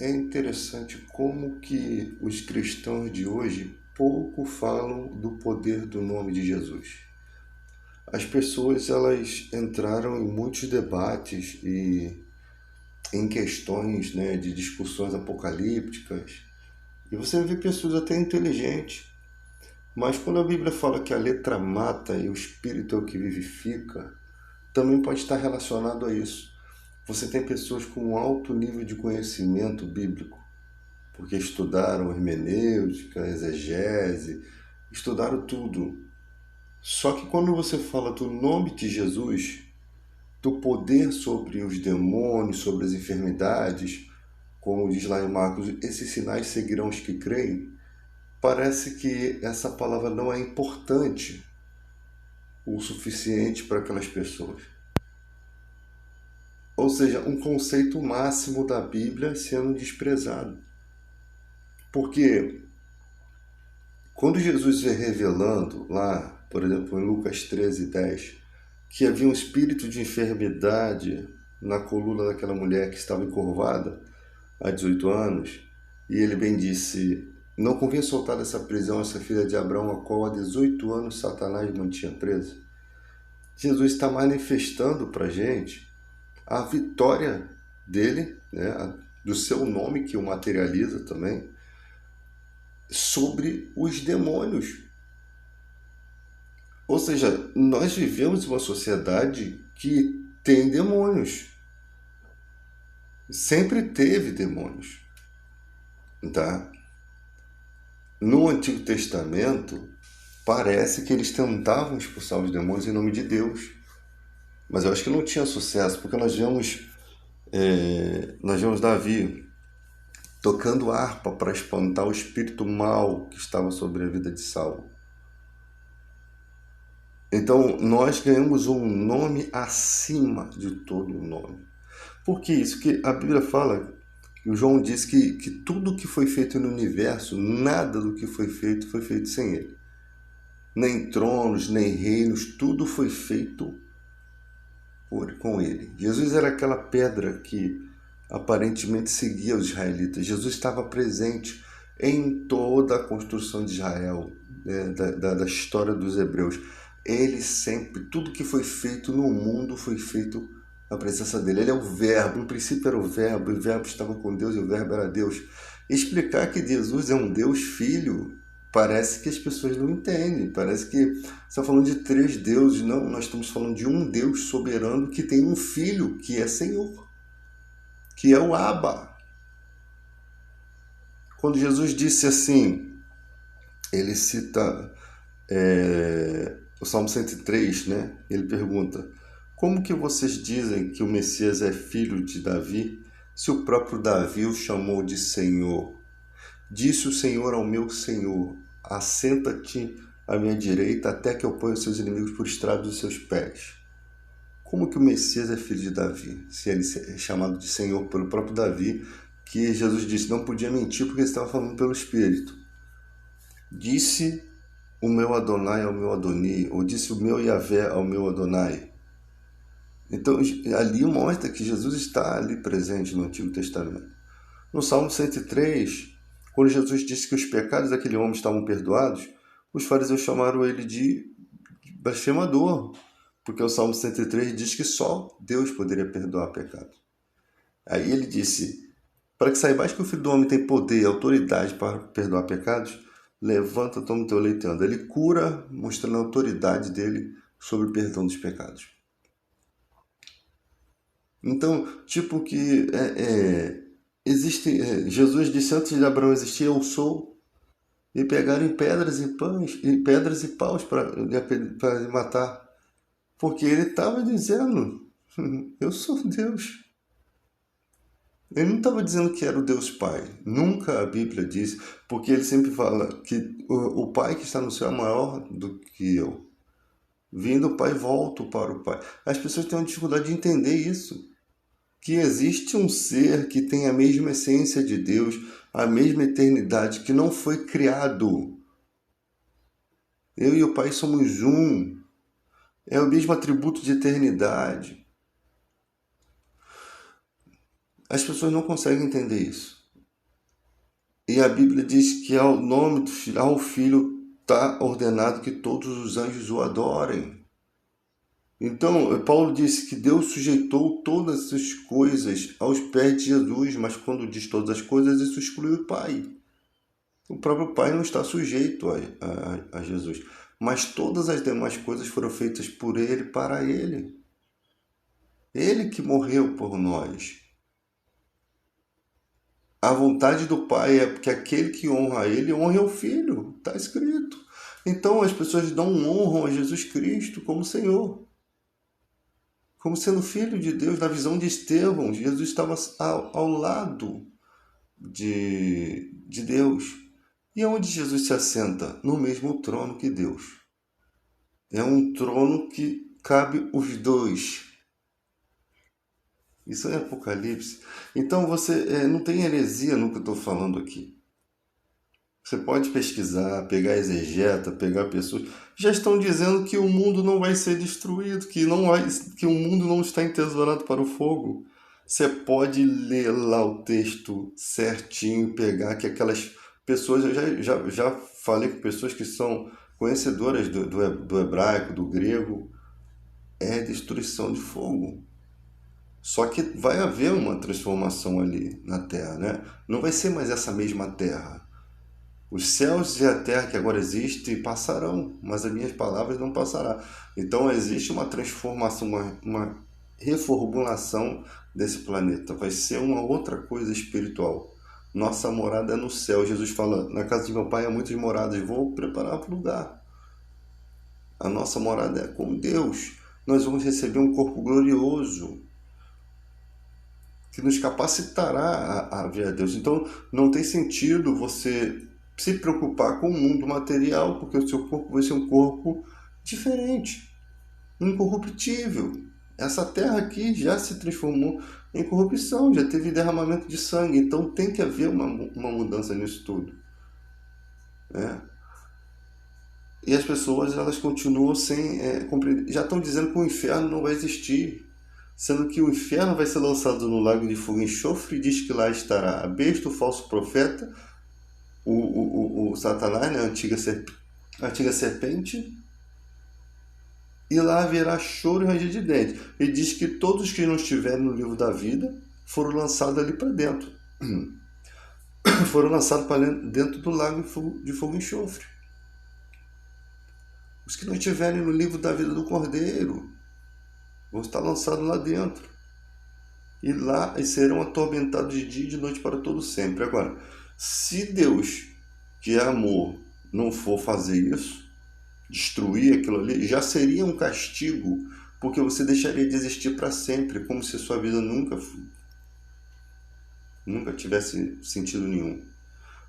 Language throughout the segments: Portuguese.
É interessante como que os cristãos de hoje pouco falam do poder do nome de Jesus. As pessoas elas entraram em muitos debates e em questões, né, de discussões apocalípticas. E você vê pessoas até inteligentes, mas quando a Bíblia fala que a letra mata e o espírito é o que vivifica, também pode estar relacionado a isso. Você tem pessoas com um alto nível de conhecimento bíblico, porque estudaram hermenêutica, exegese, estudaram tudo. Só que quando você fala do nome de Jesus, do poder sobre os demônios, sobre as enfermidades, como diz lá em Marcos, esses sinais seguirão os que creem, parece que essa palavra não é importante o suficiente para aquelas pessoas. Ou seja, um conceito máximo da Bíblia sendo desprezado. Porque quando Jesus vai revelando lá, por exemplo, em Lucas 13:10, que havia um espírito de enfermidade na coluna daquela mulher que estava encurvada há 18 anos, e ele bem disse: não convinha soltar dessa prisão essa filha de Abraão, a qual há 18 anos Satanás mantinha presa. Jesus está manifestando para a gente a vitória dele, né, do seu nome, que o materializa também, sobre os demônios. Ou seja, nós vivemos uma sociedade que tem demônios. Sempre teve demônios. Tá? No Antigo Testamento, parece que eles tentavam expulsar os demônios em nome de Deus. Mas eu acho que não tinha sucesso, porque nós vemos Davi tocando harpa para espantar o espírito mau que estava sobre a vida de Saulo. Então, nós ganhamos um nome acima de todo o nome. Por que isso? Que a Bíblia fala, o João diz que tudo que foi feito no universo, nada do que foi feito sem ele. Nem tronos, nem reinos, tudo foi feito com ele. Jesus era aquela pedra que aparentemente seguia os israelitas. Jesus estava presente em toda a construção de Israel, né, da história dos hebreus. Ele sempre, tudo que foi feito no mundo foi feito na presença dele. Ele é o verbo, no princípio era o verbo, e o verbo estava com Deus e o verbo era Deus. Explicar que Jesus é um Deus Filho, parece que as pessoas não entendem, parece que você está falando de três deuses. Não, nós estamos falando de um Deus soberano que tem um Filho, que é Senhor, que é o Abba. Quando Jesus disse assim, ele cita o Salmo 103, né? Ele pergunta: como que vocês dizem que o Messias é filho de Davi, se o próprio Davi o chamou de Senhor? Disse o Senhor ao meu Senhor: assenta-te à minha direita até que eu ponha os seus inimigos por estrado dos seus pés. Como que o Messias é filho de Davi, se ele é chamado de Senhor pelo próprio Davi, que Jesus disse não podia mentir porque ele estava falando pelo Espírito? Disse o meu Adonai ao meu Adoni, ou disse o meu Yahvé ao meu Adonai. Então ali mostra que Jesus está ali presente no Antigo Testamento. No Salmo 103, quando Jesus disse que os pecados daquele homem estavam perdoados, os fariseus chamaram ele de blasfemador, porque o Salmo 103 diz que só Deus poderia perdoar pecado. Aí ele disse: para que saibais que o Filho do Homem tem poder e autoridade para perdoar pecados, levanta, toma o teu leito e anda. Ele cura, mostrando a autoridade dele sobre o perdão dos pecados. Então, tipo que existe, Jesus disse antes de Abraão existir, eu sou, e pegaram pedras e pães, e pedras e paus para matar, porque ele estava dizendo, eu sou Deus. Ele não estava dizendo que era o Deus Pai. Nunca a Bíblia diz, porque ele sempre fala que o Pai que está no céu é maior do que eu. Vindo o Pai, volto para o Pai. As pessoas têm uma dificuldade de entender isso. Que existe um ser que tem a mesma essência de Deus, a mesma eternidade, que não foi criado. Eu e o Pai somos um. É o mesmo atributo de eternidade. As pessoas não conseguem entender isso. E a Bíblia diz que ao nome do Filho, ao Filho está ordenado que todos os anjos o adorem. Então, Paulo disse que Deus sujeitou todas as coisas aos pés de Jesus, mas quando diz todas as coisas, isso exclui o Pai. O próprio Pai não está sujeito a Jesus, mas todas as demais coisas foram feitas por Ele, para Ele. Ele que morreu por nós. A vontade do Pai é que aquele que honra Ele, honre o Filho. Está escrito. Então as pessoas não honram a Jesus Cristo como Senhor, como sendo Filho de Deus. Na visão de Estevão, Jesus estava ao lado de Deus. E onde Jesus se assenta? No mesmo trono que Deus. É um trono que cabe os dois. Isso é Apocalipse. Então você não tem heresia no que eu estou falando aqui. Você pode pesquisar, pegar exegeta, pegar pessoas. Já estão dizendo que o mundo não vai ser destruído, que o mundo não está entesourado para o fogo. Você pode ler lá o texto certinho, pegar que aquelas pessoas, eu já falei com pessoas que são conhecedoras do hebraico, do grego, é destruição de fogo. Só que vai haver uma transformação ali na terra, né? Não vai ser mais essa mesma terra. Os céus e a terra que agora existem passarão, mas as minhas palavras não passarão. Então existe uma transformação, uma reformulação desse planeta. Vai ser uma outra coisa espiritual. Nossa morada é no céu. Jesus fala, na casa de meu pai há muitas moradas, vou preparar para o lugar. A nossa morada é com Deus. Nós vamos receber um corpo glorioso que nos capacitará a ver a Deus. Então não tem sentido você se preocupar com o mundo material, porque o seu corpo vai ser um corpo diferente, incorruptível. Essa terra aqui já se transformou em corrupção, já teve derramamento de sangue, então tem que haver uma mudança nisso tudo. E as pessoas, elas continuam sem compreender. Já estão dizendo que o inferno não vai existir, sendo que o inferno vai ser lançado no lago de fogo e enxofre, e diz que lá estará a besta, o falso profeta, o Satanás, né, a antiga serpente, e lá haverá choro e ranger de dentes. E diz que todos que não estiverem no livro da vida foram lançados ali para dentro. Foram lançados para dentro do lago de fogo e enxofre. Os que não estiverem no livro da vida do Cordeiro vão estar lançados lá dentro. E lá serão atormentados de dia e de noite para todo sempre. Agora, se Deus, que é amor, não for fazer isso, destruir aquilo ali, já seria um castigo, porque você deixaria de existir para sempre, como se sua vida nunca tivesse sentido nenhum.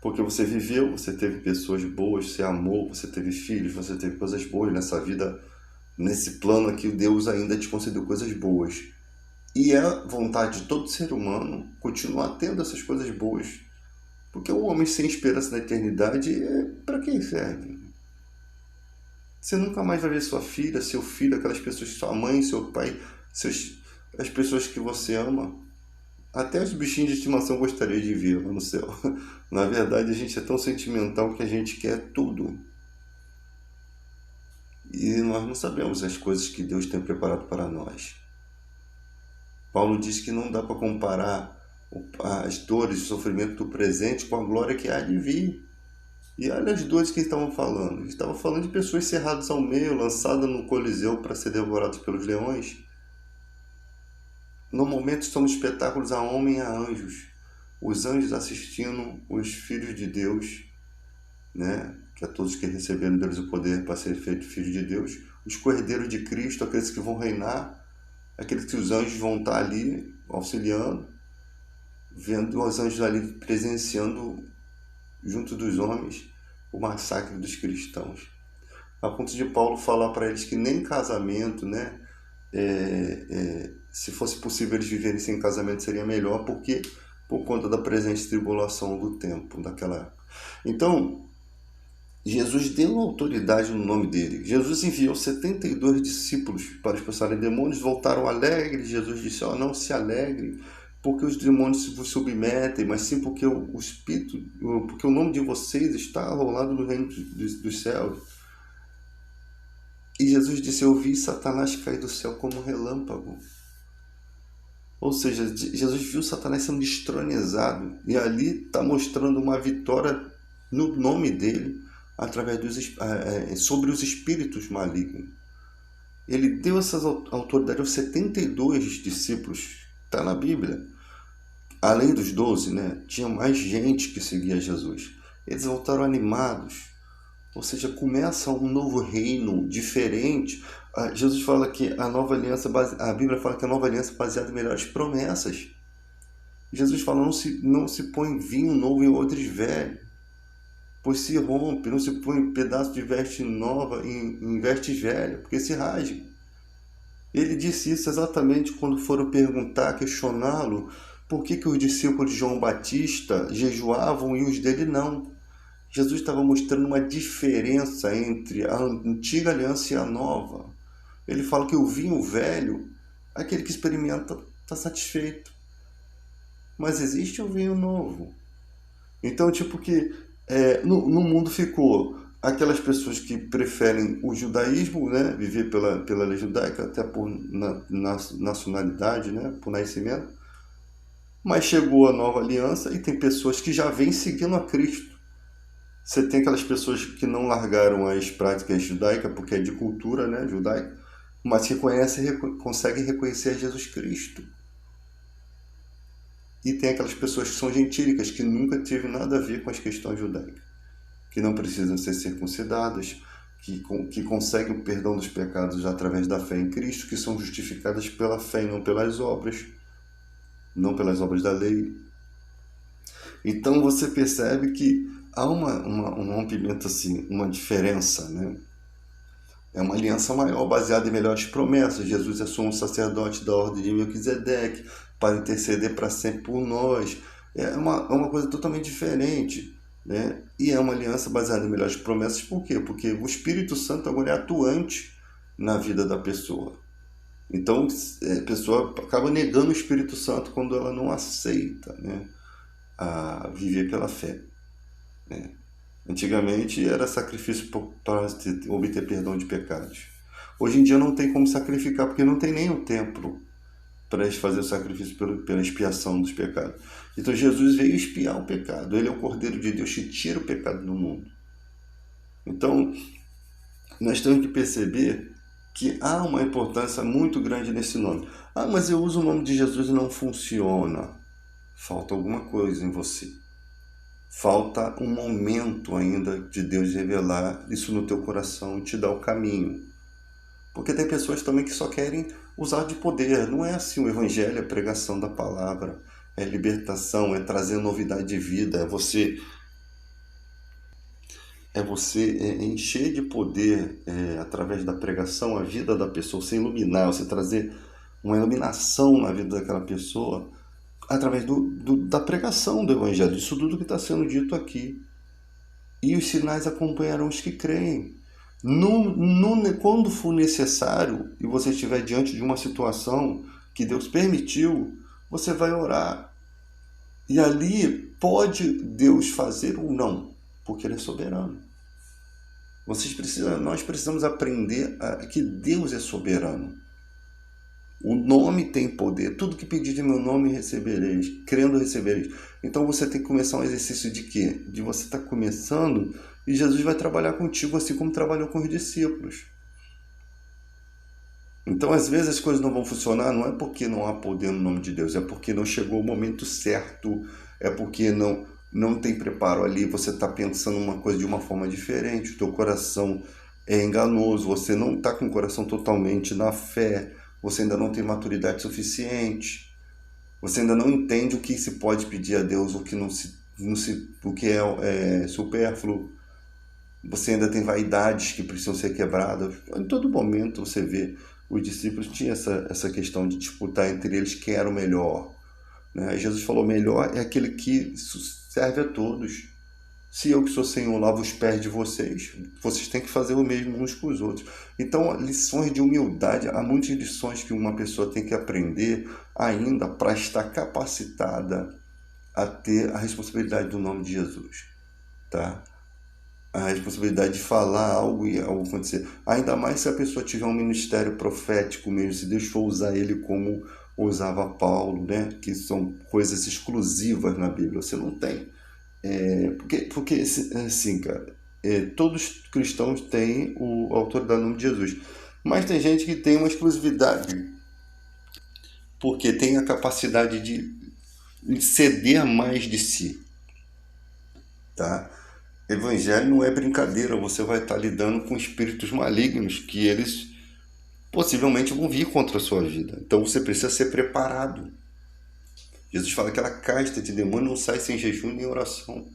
Porque você viveu, você teve pessoas boas, você amou, você teve filhos, você teve coisas boas nessa vida, nesse plano aqui, Deus ainda te concedeu coisas boas. E é a vontade de todo ser humano continuar tendo essas coisas boas. Porque o homem sem esperança na eternidade, para quem serve? Você nunca mais vai ver sua filha, seu filho, aquelas pessoas, sua mãe, seu pai, as pessoas que você ama. Até os bichinhos de estimação gostaria de ver lá no céu. Na verdade, a gente é tão sentimental que a gente quer tudo. E nós não sabemos as coisas que Deus tem preparado para nós. Paulo diz que não dá para comparar as dores e o sofrimento do presente com a glória que há de vir. E olha as dores que estavam falando. Eles estavam falando de pessoas cerradas ao meio, lançadas no Coliseu para ser devoradas pelos leões. No momento estamos espetáculos a homem e a anjos. Os anjos assistindo os filhos de Deus, né? Que é todos que receberam deles o poder para ser feito filhos de Deus. Os cordeiros de Cristo, aqueles que vão reinar, aqueles que os anjos vão estar ali auxiliando, vendo os anjos ali presenciando junto dos homens o massacre dos cristãos. A ponto de Paulo falar para eles que nem casamento, né? Se fosse possível eles viverem sem casamento seria melhor, porque por conta da presente tribulação do tempo daquela época. Então, Jesus deu autoridade no nome dele. Jesus enviou 72 discípulos para expulsarem demônios, voltaram alegres. Jesus disse, não se alegre, porque os demônios se vos submetem, mas sim porque o Espírito, porque o nome de vocês está arrolado no reino dos céus. E Jesus disse: eu vi Satanás cair do céu como um relâmpago. Ou seja, Jesus viu Satanás sendo destronizado, e ali está mostrando uma vitória no nome dele, através sobre os espíritos malignos. Ele deu essas autoridades aos 72 discípulos, está na Bíblia. Além dos 12, né, tinha mais gente que seguia Jesus. Eles voltaram animados. Ou seja, começa um novo reino diferente. Jesus fala que a nova aliança, a Bíblia fala que a nova aliança é baseada em melhores promessas. Jesus fala: não se põe vinho novo em odres velho, pois se rompe, não se põe pedaço de veste nova em vestes velhas, porque se rasga. Ele disse isso exatamente quando foram perguntar, questioná-lo, por que os discípulos de João Batista jejuavam e os dele não. Jesus estava mostrando uma diferença entre a antiga aliança e a nova. Ele fala que o vinho velho, aquele que experimenta, está satisfeito. Mas existe o vinho novo. Então, tipo que no mundo ficou aquelas pessoas que preferem o judaísmo, né, viver pela lei judaica, até por nacionalidade, né, por nascimento. Mas chegou a nova aliança e tem pessoas que já vêm seguindo a Cristo. Você tem aquelas pessoas que não largaram as práticas judaicas, porque é de cultura, né, judaica, mas que conseguem reconhecer Jesus Cristo. E tem aquelas pessoas que são gentílicas, que nunca teve nada a ver com as questões judaicas, que não precisam ser circuncidadas, que conseguem o perdão dos pecados através da fé em Cristo, que são justificadas pela fé e não pelas obras da lei. Então você percebe que há um rompimento, assim, uma diferença, né? É uma aliança maior, baseada em melhores promessas. Jesus é sumo sacerdote da ordem de Melquisedeque, para interceder para sempre por nós. É uma coisa totalmente diferente, né? E é uma aliança baseada em melhores promessas. Por quê? Porque o Espírito Santo agora é atuante na vida da pessoa. Então, a pessoa acaba negando o Espírito Santo quando ela não aceita, né, a viver pela fé, né? Antigamente era sacrifício para obter perdão de pecados. Hoje em dia não tem como sacrificar, porque não tem nem o templo para fazer o sacrifício pela expiação dos pecados. Então Jesus veio expiar o pecado. Ele é o Cordeiro de Deus que tira o pecado do mundo. Então, nós temos que perceber que há uma importância muito grande nesse nome. Mas eu uso o nome de Jesus e não funciona. Falta alguma coisa em você. Falta um momento ainda de Deus revelar isso no teu coração e te dar o caminho. Porque tem pessoas também que só querem usar de poder. Não é assim o evangelho, é pregação da palavra, é libertação, é trazer novidade de vida, é você encher de poder através da pregação a vida da pessoa, você iluminar, você trazer uma iluminação na vida daquela pessoa através da pregação do evangelho, disso tudo que está sendo dito aqui. E os sinais acompanharão os que creem. Quando for necessário e você estiver diante de uma situação que Deus permitiu, você vai orar. E ali pode Deus fazer ou não, porque Ele é soberano. Nós precisamos aprender que Deus é soberano. O nome tem poder. Tudo que pedir de meu nome recebereis. Crendo recebereis. Então você tem que começar um exercício de quê? De você estar começando e Jesus vai trabalhar contigo assim como trabalhou com os discípulos. Então às vezes as coisas não vão funcionar, não é porque não há poder no nome de Deus, é porque não chegou o momento certo, é porque não tem preparo ali, você está pensando uma coisa de uma forma diferente, o teu coração é enganoso, você não está com o coração totalmente na fé, você ainda não tem maturidade suficiente, você ainda não entende o que se pode pedir a Deus, o que o que é supérfluo, você ainda tem vaidades que precisam ser quebradas. Em todo momento você vê, os discípulos tinham essa questão de disputar entre eles quem era o melhor, né? Jesus falou: melhor é aquele que serve a todos. Se eu que sou Senhor lavo os pés de vocês, vocês têm que fazer o mesmo uns com os outros. Então, lições de humildade, há muitas lições que uma pessoa tem que aprender ainda para estar capacitada a ter a responsabilidade do nome de Jesus, tá? A responsabilidade de falar algo e algo acontecer. Ainda mais se a pessoa tiver um ministério profético mesmo, se Deus for usar ele como usava Paulo, né? Que são coisas exclusivas na Bíblia. Você não tem. Porque assim, cara, todos os cristãos têm a autoridade no nome de Jesus. Mas tem gente que tem uma exclusividade, porque tem a capacidade de ceder mais de si, tá? Evangelho não é brincadeira, você vai estar lidando com espíritos malignos que eles possivelmente vão vir contra a sua vida. Então você precisa ser preparado. Jesus fala que aquela casta de demônio não sai sem jejum nem oração.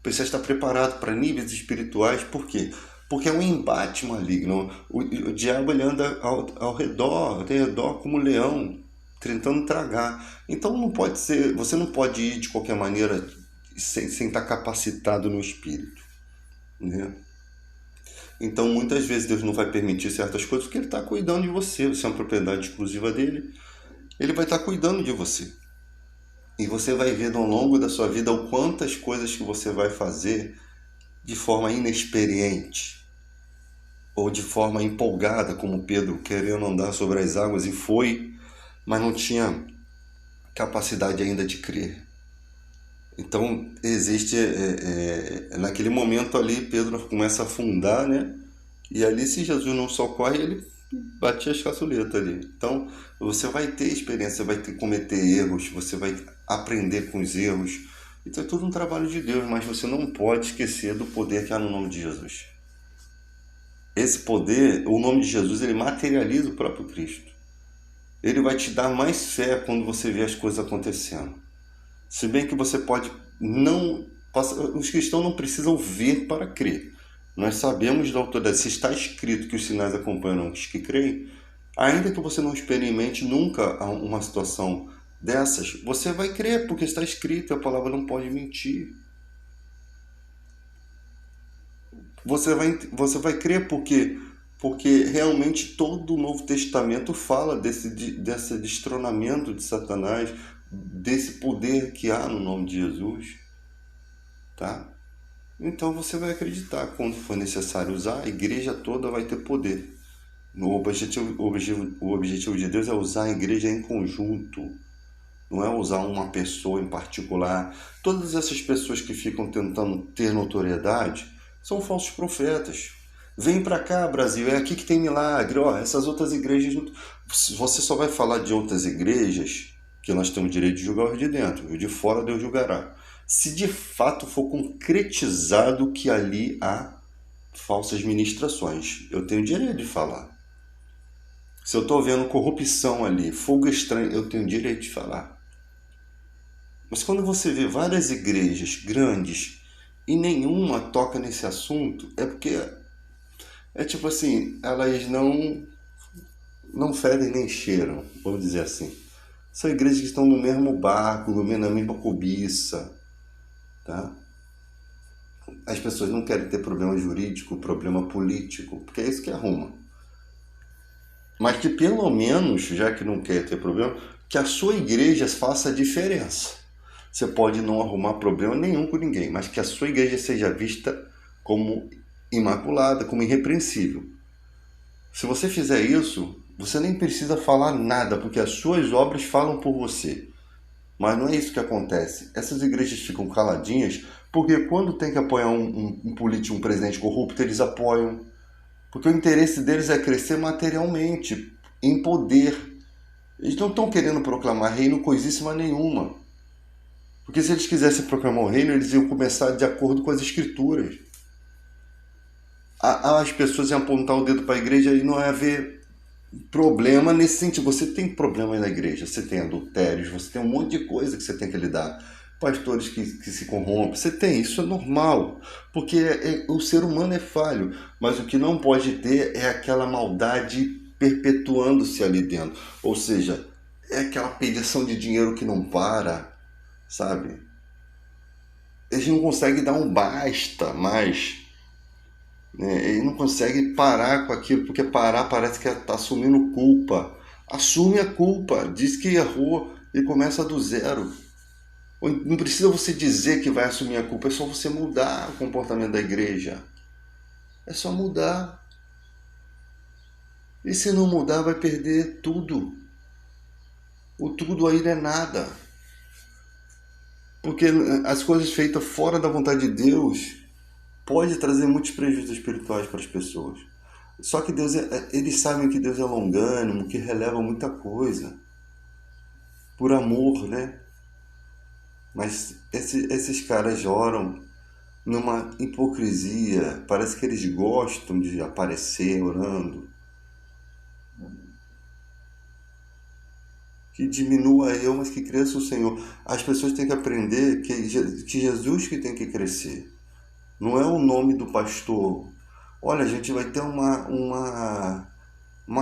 Precisa estar preparado para níveis espirituais. Por quê? Porque é um embate maligno. O diabo ele anda ao redor como um leão, tentando tragar. Então não pode ser, você não pode ir de qualquer maneira sem estar capacitado no espírito, né? Então muitas vezes Deus não vai permitir certas coisas porque Ele está cuidando de você. Você é uma propriedade exclusiva dele. Ele vai estar cuidando de você. E você vai ver ao longo da sua vida o quantas coisas que você vai fazer de forma inexperiente ou de forma empolgada, como Pedro querendo andar sobre as águas e foi, mas não tinha capacidade ainda de crer. Então existe, naquele momento ali, Pedro começa a afundar, né? E ali, se Jesus não socorre, ele batia as caçuletas ali. Então você vai ter experiência, você vai ter que cometer erros, você vai aprender com os erros. Então é tudo um trabalho de Deus, mas você não pode esquecer do poder que há no nome de Jesus. Esse poder, o nome de Jesus, ele materializa o próprio Cristo. Ele vai te dar mais fé quando você vê as coisas acontecendo. Se bem que você pode não... Os cristãos não precisam ver para crer. Nós sabemos da autoridade. Se está escrito que os sinais acompanham os que creem, ainda que você não experimente nunca uma situação dessas, você vai crer, porque está escrito, a palavra não pode mentir. Você vai crer porque realmente todo o Novo Testamento fala desse destronamento de Satanás, desse poder que há no nome de Jesus, tá? Então você vai acreditar. Quando for necessário usar, a igreja toda vai ter poder. O objetivo de Deus é usar a igreja em conjunto, não é usar uma pessoa em particular. Todas essas pessoas que ficam tentando ter notoriedade são falsos profetas. Vem para cá, Brasil, é aqui que tem milagre. Essas outras igrejas, você só vai falar de outras igrejas que nós temos direito de julgar os de dentro, e de fora Deus julgará. Se de fato for concretizado que ali há falsas ministrações, eu tenho direito de falar. Se eu estou vendo corrupção ali, fogo estranho, eu tenho direito de falar. Mas quando você vê várias igrejas grandes e nenhuma toca nesse assunto, é porque é tipo assim, elas não fedem nem cheiram, vamos dizer assim. São igrejas que estão no mesmo barco, na mesma cobiça, tá? As pessoas não querem ter problema jurídico, problema político, porque é isso que arruma. Mas que pelo menos, já que não quer ter problema, que a sua igreja faça a diferença. Você pode não arrumar problema nenhum com ninguém, mas que a sua igreja seja vista como imaculada, como irrepreensível. Se você fizer isso, você nem precisa falar nada, porque as suas obras falam por você. Mas não é isso que acontece. Essas igrejas ficam caladinhas, porque quando tem que apoiar um político, um presidente corrupto, eles apoiam. Porque o interesse deles é crescer materialmente, em poder. Eles não estão querendo proclamar reino coisíssima nenhuma. Porque se eles quisessem proclamar o reino, eles iam começar de acordo com as escrituras. As pessoas iam apontar o dedo para a igreja e não ia haver problema nesse sentido. Você tem problema na igreja, você tem adultérios, você tem um monte de coisa que você tem que lidar. Pastores que se corrompem, você tem, isso é normal, porque o ser humano é falho, mas o que não pode ter é aquela maldade perpetuando-se ali dentro, ou seja, é aquela pedição de dinheiro que não para, sabe? Eles não conseguem dar um basta mais, né? Ele não consegue parar com aquilo, porque parar parece que está assumindo culpa. Assume a culpa, diz que errou e começa do zero. Não precisa você dizer que vai assumir a culpa, é só você mudar o comportamento da igreja. É só mudar. E se não mudar, vai perder tudo. O tudo aí não é nada. Porque as coisas feitas fora da vontade de Deus pode trazer muitos prejuízos espirituais para as pessoas. Só que eles sabem que Deus é longânimo, que releva muita coisa. Por amor, né? Mas esses caras oram numa hipocrisia. Parece que eles gostam de aparecer orando. Que diminua eu, mas que cresça o Senhor. As pessoas têm que aprender que Jesus que tem que crescer. Não é o nome do pastor. Olha, a gente vai ter uma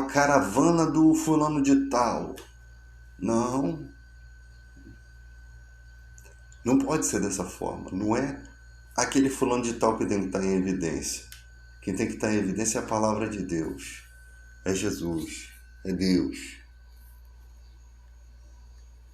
caravana do fulano de tal. Não, não pode ser dessa forma. Não é aquele fulano de tal que tem que estar em evidência. Quem tem que estar em evidência é a palavra de Deus. É Jesus. É Deus.